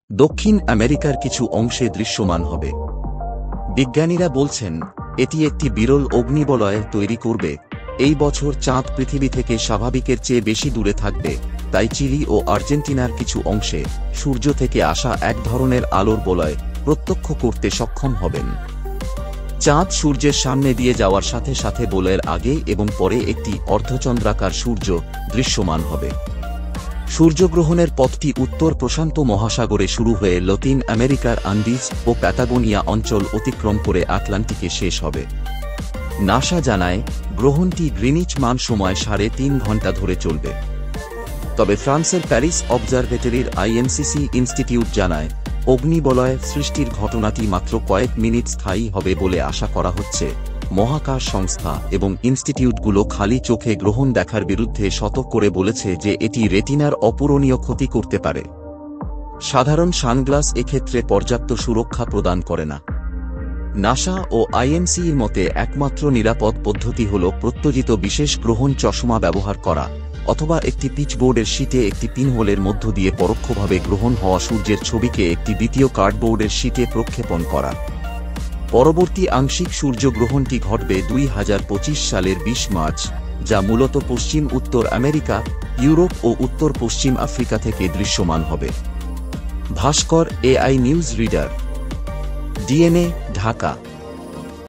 দক্ষিণ আমেরিকার কিছু অংশে দৃশ্যমান হবে। বিজ্ঞানীরা বলছেন এটি একটি বিরল অগ্নিবলয় তৈরি করবে। এই বছর চাঁদ পৃথিবী থেকে স্বাভাবিকের চেয়ে বেশি দূরে থাকবে, তাই চিলি ও আর্জেন্টিনার কিছু অংশে সূর্য থেকে আসা এক ধরনের আলোর বলয় প্রত্যক্ষ করতে সক্ষম হবেন। চাঁদ সূর্যের সামনে দিয়ে যাওয়ার সাথে সাথে বলয়ের আগে এবং পরে একটি অর্ধচন্দ্রাকার সূর্য দৃশ্যমান হবে। সূর্যগ্রহণের পথটি উত্তর প্রশান্ত মহাসাগরে শুরু হয়ে লতিন আমেরিকার আন্দিজ ও প্যাটাগোনিয়া অঞ্চল অতিক্রম করে আটলান্টিকে শেষ হবে। নাসা জানায় গ্রহণটি গ্রিনিচ মান সময় 3.5 ঘণ্টা ধরে চলবে। তবে ফ্রান্সের প্যারিস অবজারভেটরির আইএনসিসি ইনস্টিটিউট জানায় অগ্নিবলয় সৃষ্টির ঘটনাটি মাত্র কয়েক মিনিট স্থায়ী হবে বলে আশা করা হচ্ছে। মহাকাশ সংস্থা এবং ইনস্টিটিউটগুলো খালি চোখে গ্রহণ দেখার বিরুদ্ধে সতর্ক করে বলেছে যে এটি রেটিনার অপূরণীয় ক্ষতি করতে পারে। সাধারণ সানগ্লাস এক্ষেত্রে পর্যাপ্ত সুরক্ষা প্রদান করে না। নাসা ও আইএনসির মতে একমাত্র নিরাপদ পদ্ধতি হল প্রত্যাশিত বিশেষ গ্রহণ চশমা ব্যবহার করা, অথবা একটি পিচবোর্ডের শীটে একটি পিনহোলের মধ্য দিয়ে পরোক্ষভাবে গ্রহণ হওয়া সূর্যের ছবিকে একটি দ্বিতীয় কার্ডবোর্ডের শীটে প্রক্ষেপণ করা। পরবর্তী আংশিক সূর্যগ্রহণটি ঘটবে 2025 সালের 20 মার্চ, যা মূলত পশ্চিম উত্তর আমেরিকা, ইউরোপ ও উত্তর পশ্চিম আফ্রিকা থেকে দৃশ্যমান হবে। Bhaskar, AI news reader, DNA, Dhaka.